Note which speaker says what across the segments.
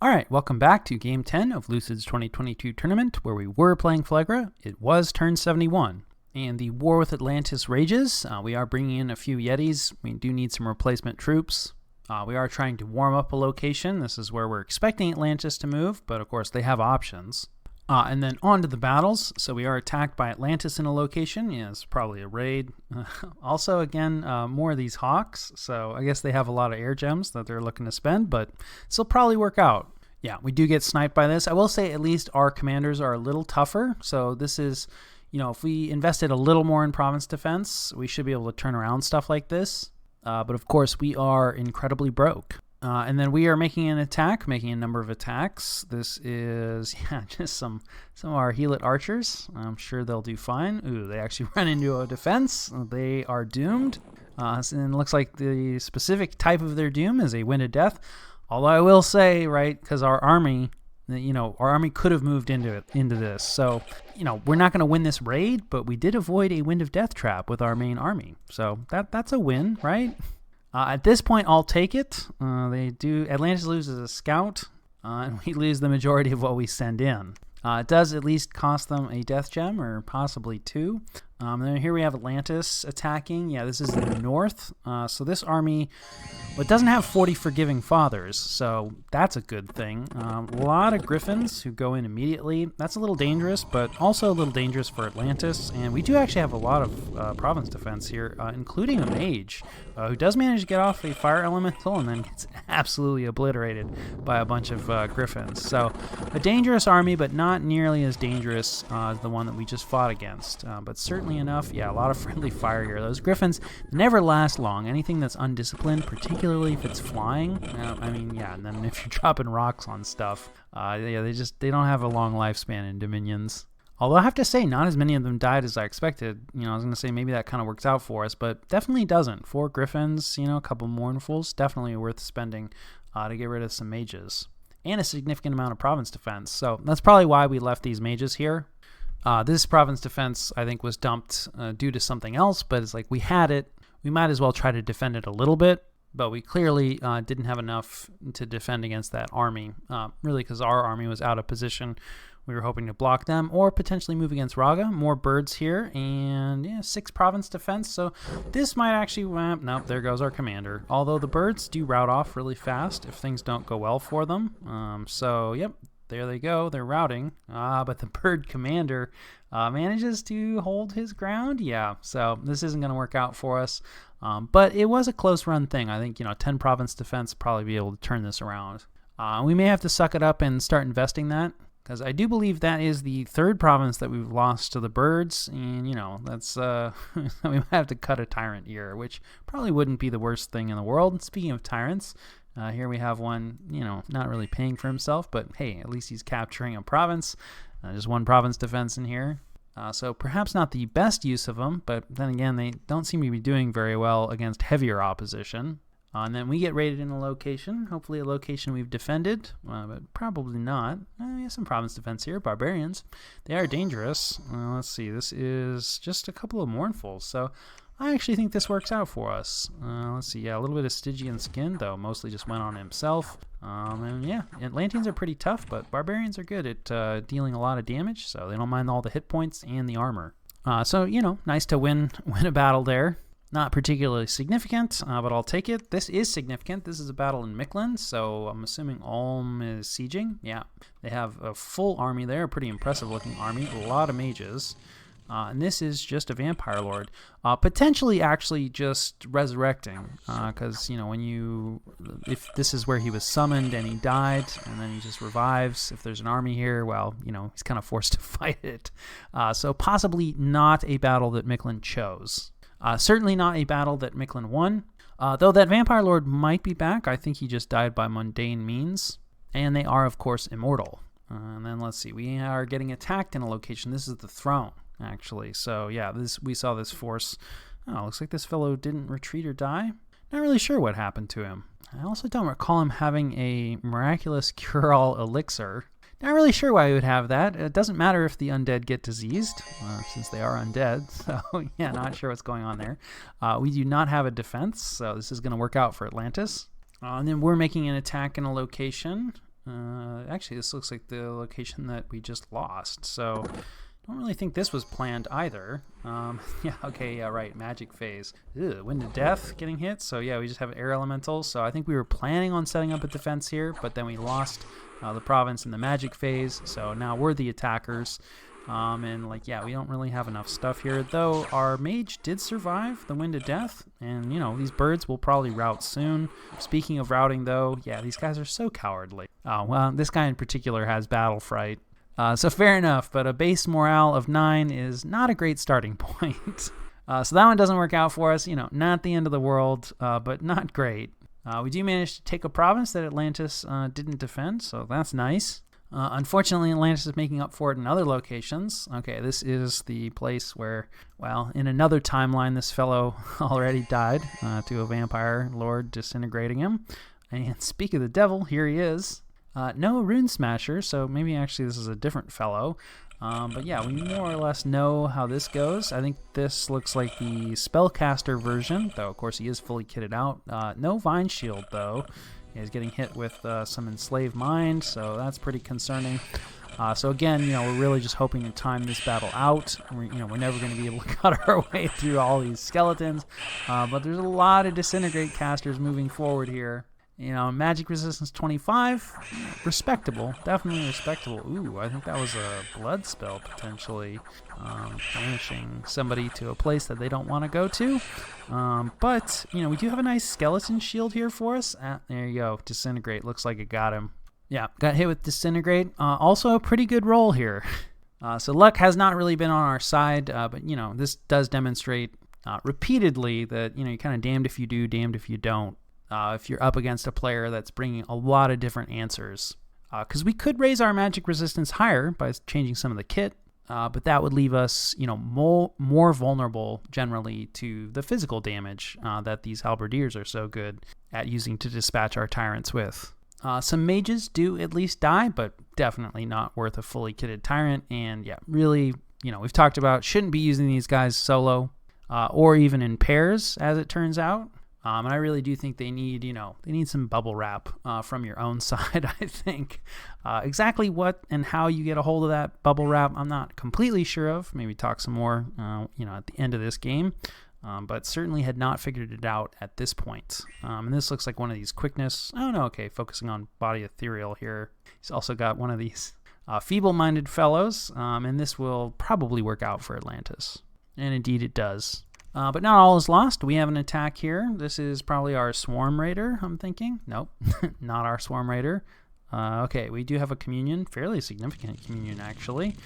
Speaker 1: Alright, welcome back to Game 10 of Lucid's 2022 tournament, where we were playing Phlegra. It was turn 71, and the war with Atlantis rages. We are bringing in a few Yetis. We do need some replacement troops. We are trying to warm up a location. This is where we're expecting Atlantis to move, but of course they have options. And then on to the battles. So we are attacked by Atlantis in a location. Yeah, it's probably a raid. Also, again, more of these hawks. So I guess they have a lot of air gems that they're looking to spend, but this will probably work out. Yeah, we do get sniped by this. I will say at least our commanders are a little tougher. So this is, if we invested a little more in province defense, we should be able to turn around stuff like this. But of course, we are incredibly broke. And then we are making an attack, making a number of attacks. This is, just some of our Helit archers. I'm sure they'll do fine. Ooh, they actually run into a defense. They are doomed. And it looks like the specific type of their doom is a wind of death. Although I will say, right, because our army, our army could have moved into this. So, we're not going to win this raid, but we did avoid a wind of death trap with our main army. So that's a win, right? At this point, I'll take it. Atlantis loses a scout, and we lose the majority of what we send in. It does at least cost them a death gem, or possibly two. And then here we have Atlantis attacking. Yeah, this is the north. So this army, it doesn't have 40 forgiving fathers, so that's a good thing. A lot of griffins who go in immediately. That's a little dangerous, but also a little dangerous for Atlantis. And we do actually have a lot of province defense here, including a mage, who does manage to get off a fire elemental and then gets absolutely obliterated by a bunch of griffins. So a dangerous army, but not nearly as dangerous as the one that we just fought against. But certainly enough, yeah, a lot of friendly fire here. Those griffins never last long. Anything that's undisciplined, particularly if it's flying, and then if you're dropping rocks on stuff, they don't have a long lifespan in Dominions. Although I have to say, not as many of them died as I expected. I was going to say maybe that kind of works out for us, but definitely doesn't. 4 griffins, a couple mournfuls, definitely worth spending to get rid of some mages. And a significant amount of province defense. So that's probably why we left these mages here. This province defense, I think, was dumped due to something else, but it's like we had it. We might as well try to defend it a little bit, but we clearly didn't have enough to defend against that army, really because our army was out of position. We were hoping to block them or potentially move against Raga. More birds here, and 6 province defense, so this might actually, nope, there goes our commander. Although the birds do rout off really fast if things don't go well for them. So, yep. There they go. They're routing. But the bird commander manages to hold his ground. Yeah, so this isn't going to work out for us. But it was a close run thing. I think, 10 province defense probably be able to turn this around. We may have to suck it up and start investing that, because I do believe that is the 3rd province that we've lost to the birds. And, that's, we might have to cut a tyrant here, which probably wouldn't be the worst thing in the world. Speaking of tyrants, here we have one, not really paying for himself, but hey, at least he's capturing a province. Just 1 province defense in here. So perhaps not the best use of them, but then again, they don't seem to be doing very well against heavier opposition. And then we get raided in a location, hopefully a location we've defended, but probably not. We have some province defense here, barbarians. They are dangerous. Let's see, this is just a couple of mournfuls, so I actually think this works out for us. Let's see, a little bit of Stygian skin, though mostly just went on himself. Atlanteans are pretty tough, but barbarians are good at dealing a lot of damage, so they don't mind all the hit points and the armor. So, nice to win a battle there. Not particularly significant, but I'll take it. This is significant. This is a battle in Mictlan, so I'm assuming Ulm is sieging. Yeah, they have a full army there, a pretty impressive-looking army, a lot of mages. And this is just a vampire lord, potentially actually just resurrecting, because if this is where he was summoned and he died, and then he just revives. If there's an army here, well, he's kind of forced to fight it. So possibly not a battle that Mictlan chose. Certainly not a battle that Mictlan won. Though that vampire lord might be back. I think he just died by mundane means, and they are of course immortal. And then let's see, we are getting attacked in a location. This is the throne, actually. So yeah, we saw this force. Looks like this fellow didn't retreat or die. Not really sure what happened to him. I also don't recall him having a miraculous cure-all elixir. Not really sure why he would have that. It doesn't matter if the undead get diseased, since they are undead. So yeah, not sure what's going on there. We do not have a defense, so this is going to work out for Atlantis. And then we're making an attack in a location. Actually, this looks like the location that we just lost. So I don't really think this was planned either. Yeah, okay, yeah, right. Magic phase. Ugh, Wind of Death getting hit. So yeah, we just have air elementals. So I think we were planning on setting up a defense here, but then we lost the province in the magic phase. So now we're the attackers. And like, yeah, we don't really have enough stuff here, though our mage did survive the Wind of Death, and you know, these birds will probably rout soon. Speaking of routing though, yeah, these guys are so cowardly. Oh, well, this guy in particular has battle fright. So fair enough, but a base morale of 9 is not a great starting point. So that one doesn't work out for us, you know, not the end of the world, but not great. We do manage to take a province that Atlantis didn't defend, so that's nice. Unfortunately, Atlantis is making up for it in other locations. Okay, this is the place where, well, in another timeline, this fellow already died to a vampire lord disintegrating him. And speak of the devil, here he is. No Rune Smasher, so maybe actually this is a different fellow. But yeah, we more or less know how this goes. I think this looks like the Spellcaster version, though of course he is fully kitted out. No Vine Shield, though. He's getting hit with some Enslaved Mind, so that's pretty concerning. So again, you know, we're really just hoping to time this battle out. We're never going to be able to cut our way through all these skeletons, but there's a lot of Disintegrate casters moving forward here. You know, magic resistance 25, respectable, definitely respectable. Ooh, I think that was a blood spell potentially, banishing somebody to a place that they don't want to go to. But, you know, we do have a nice skeleton shield here for us. There you go, Disintegrate, looks like it got him. Yeah, got hit with Disintegrate. Also a pretty good roll here. So luck has not really been on our side, but, you know, this does demonstrate repeatedly that, you know, you're kind of damned if you do, damned if you don't. If you're up against a player that's bringing a lot of different answers. Because we could raise our magic resistance higher by changing some of the kit, but that would leave us, you know, more vulnerable generally to the physical damage that these halberdiers are so good at using to dispatch our tyrants with. Some mages do at least die, but definitely not worth a fully kitted tyrant. And yeah, really, you know, we've talked about shouldn't be using these guys solo or even in pairs, as it turns out. And I really do think they need, you know, they need some bubble wrap from your own side, I think. Exactly what and how you get a hold of that bubble wrap, I'm not completely sure of. Maybe talk some more, you know, at the end of this game. But certainly had not figured it out at this point. And this looks like one of these quickness. Oh, no, okay, focusing on body ethereal here. He's also got one of these feeble-minded fellows. And this will probably work out for Atlantis. And indeed it does. But not all is lost. We have an attack here. This is probably our Swarm Raider, I'm thinking. Nope, not our Swarm Raider. Okay, we do have a communion, fairly significant communion, actually.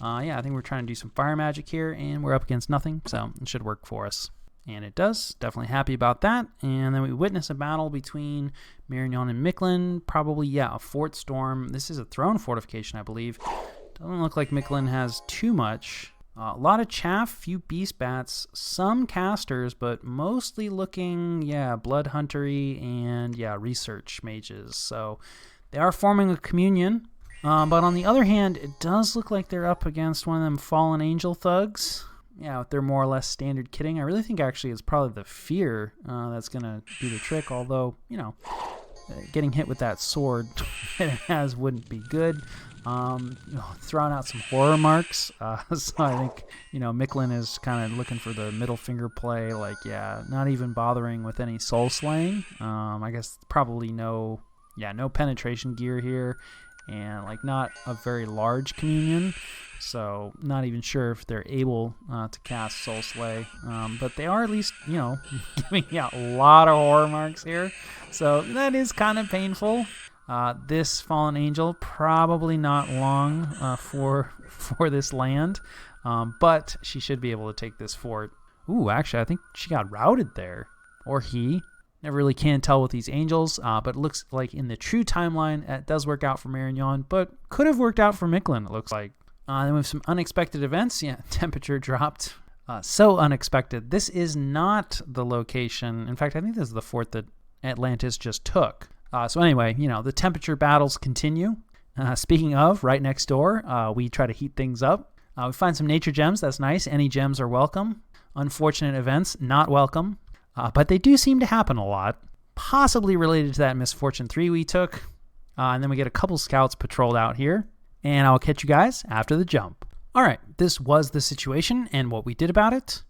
Speaker 1: Yeah, I think we're trying to do some fire magic here, and we're up against nothing, so it should work for us. And it does. Definitely happy about that. And then we witness a battle between Marignon and Mictlan. Probably, yeah, a Fort Storm. This is a throne fortification, I believe. Doesn't look like Mictlan has too much. A lot of chaff, few beast bats, some casters, but mostly looking, yeah, blood huntery and, yeah, research mages. So they are forming a communion. But on the other hand, it does look like they're up against one of them fallen angel thugs. Yeah, with their more or less standard kitting. I really think actually it's probably the fear that's going to do the trick, although, you know, getting hit with that sword that it has wouldn't be good. Throwing out some horror marks. So I think, you know, Mictlan is kind of looking for the middle finger play. Like, yeah, not even bothering with any soul slaying. I guess probably no penetration gear here. And, like, not a very large communion. So not even sure if they're able to cast Soul Slay. But they are at least, you know, giving out a lot of horror marks here. So that is kind of painful. This fallen angel probably not long for this land, but she should be able to take this fort. Ooh, actually, I think she got routed there, or he. Never really can tell with these angels, but it looks like in the true timeline, it does work out for Marignon, but could have worked out for Mictlan, it looks like. Then we have some unexpected events. Yeah, temperature dropped. So unexpected. This is not the location. In fact, I think this is the fort that Atlantis just took. So anyway, you know, the temperature battles continue. Speaking of, right next door, we try to heat things up. We find some nature gems. That's nice. Any gems are welcome. Unfortunate events, not welcome. But they do seem to happen a lot. Possibly related to that Misfortune 3 we took. And then we get a couple scouts patrolled out here. And I'll catch you guys after the jump. All right, this was the situation and what we did about it.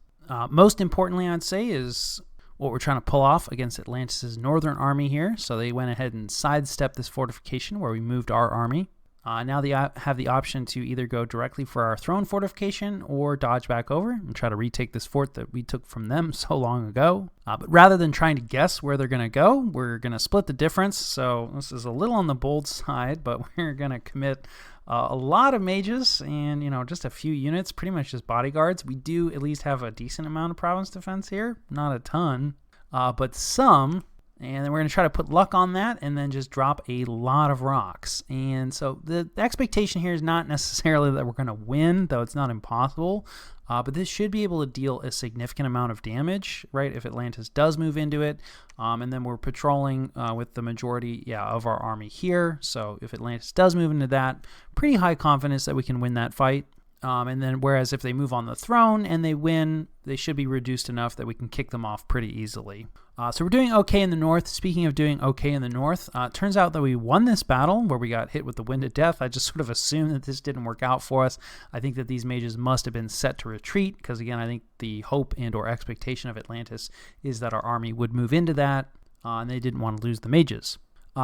Speaker 1: Most importantly, I'd say, is what we're trying to pull off against Atlantis' northern army here. So they went ahead and sidestepped this fortification where we moved our army. Now they have the option to either go directly for our throne fortification or dodge back over and try to retake this fort that we took from them so long ago. But rather than trying to guess where they're going to go, we're going to split the difference. So this is a little on the bold side, but we're going to commit a lot of mages and, just a few units, pretty much just bodyguards. We do at least have a decent amount of province defense here. Not a ton, but some. And then we're going to try to put luck on that and then just drop a lot of rocks. And so the expectation here is not necessarily that we're going to win, though it's not impossible. But this should be able to deal a significant amount of damage, right, if Atlantis does move into it. And then we're patrolling with the majority of our army here. So if Atlantis does move into that, pretty high confidence that we can win that fight. And then whereas if they move on the throne and they win, they should be reduced enough that we can kick them off pretty easily. So we're doing okay in the north. Speaking of doing okay in the north, it turns out that we won this battle where we got hit with the Wind of Death. I just sort of assumed that this didn't work out for us. I think that these mages must have been set to retreat because, again, I think the hope and or expectation of Atlantis is that our army would move into that, and they didn't want to lose the mages.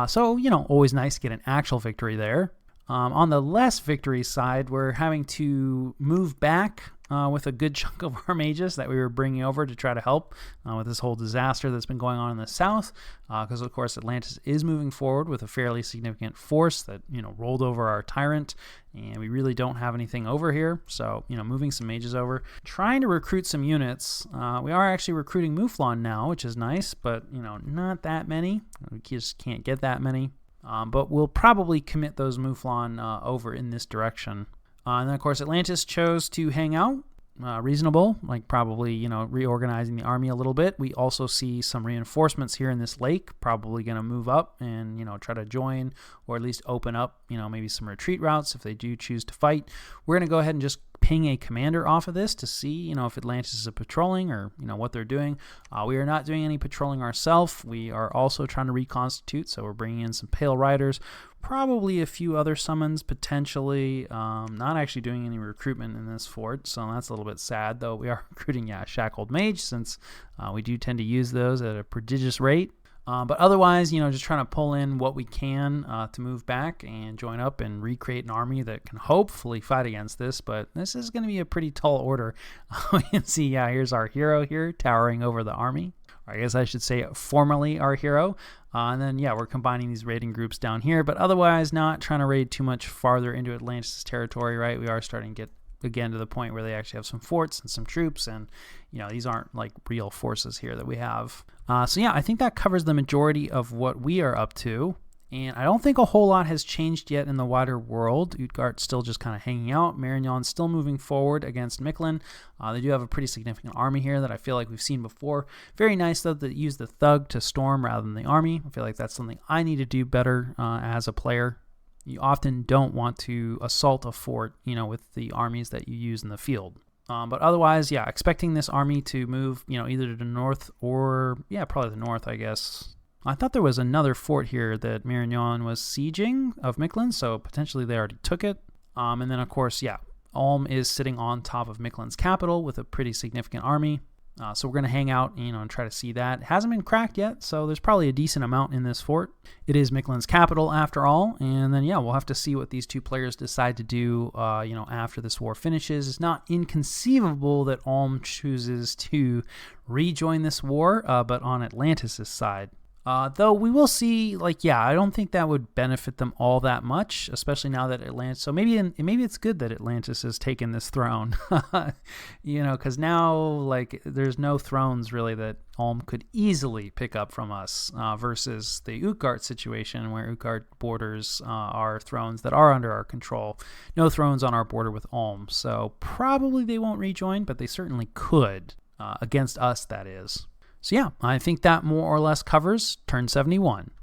Speaker 1: So, always nice to get an actual victory there. On the less victory side, we're having to move back with a good chunk of our mages that we were bringing over to try to help with this whole disaster that's been going on in the south. Because, of course, Atlantis is moving forward with a fairly significant force that, rolled over our tyrant. And we really don't have anything over here. So, moving some mages over. Trying to recruit some units. We are actually recruiting Mouflon now, which is nice. But, not that many. We just can't get that many. But we'll probably commit those Mouflon over in this direction. And then, of course, Atlantis chose to hang out. Reasonable, like probably, reorganizing the army a little bit. We also see some reinforcements here in this lake, probably going to move up and, try to join or at least open up, maybe some retreat routes if they do choose to fight. We're going to go ahead and just ping a commander off of this to see, if Atlantis is patrolling or, what they're doing. We are not doing any patrolling ourselves. We are also trying to reconstitute, so we're bringing in some Pale Riders, probably a few other summons potentially. Not actually doing any recruitment in this fort, so that's a little bit sad, though we are recruiting, Shackled Mage, since we do tend to use those at a prodigious rate. But otherwise, just trying to pull in what we can to move back and join up and recreate an army that can hopefully fight against this. But this is going to be a pretty tall order. We can see, here's our hero here towering over the army. Or I guess I should say formerly our hero. And then, we're combining these raiding groups down here. But otherwise, not trying to raid too much farther into Atlantis' territory, right? We are starting to get again to the point where they actually have some forts and some troops, and these aren't like real forces here that we have. So I think that covers the majority of what we are up to, and I don't think a whole lot has changed yet in the wider world. Utgart's still just kind of hanging out. Marignon's still moving forward against Mictlan. They do have a pretty significant army here that I feel like we've seen before. Very nice, though, that use the thug to storm rather than the army. I feel like that's something I need to do better as a player. You often don't want to assault a fort, with the armies that you use in the field. But otherwise, expecting this army to move, either to the north or, probably the north, I guess. I thought there was another fort here that Marignon was sieging of Mictlan, so potentially they already took it. And then, of course, Ulm is sitting on top of Mictlan's capital with a pretty significant army. So we're going to hang out, and try to see that. It hasn't been cracked yet, so there's probably a decent amount in this fort. It is Mictlan's capital, after all, and then, we'll have to see what these two players decide to do, after this war finishes. It's not inconceivable that Ulm chooses to rejoin this war, but on Atlantis' side. Though we will see, I don't think that would benefit them all that much, especially now that Atlantis. So maybe it's good that Atlantis has taken this throne, because now there's no thrones really that Ulm could easily pick up from us versus the Utgard situation where Utgard borders are thrones that are under our control. No thrones on our border with Ulm, so probably they won't rejoin, but they certainly could against us, that is. So I think that more or less covers turn 71.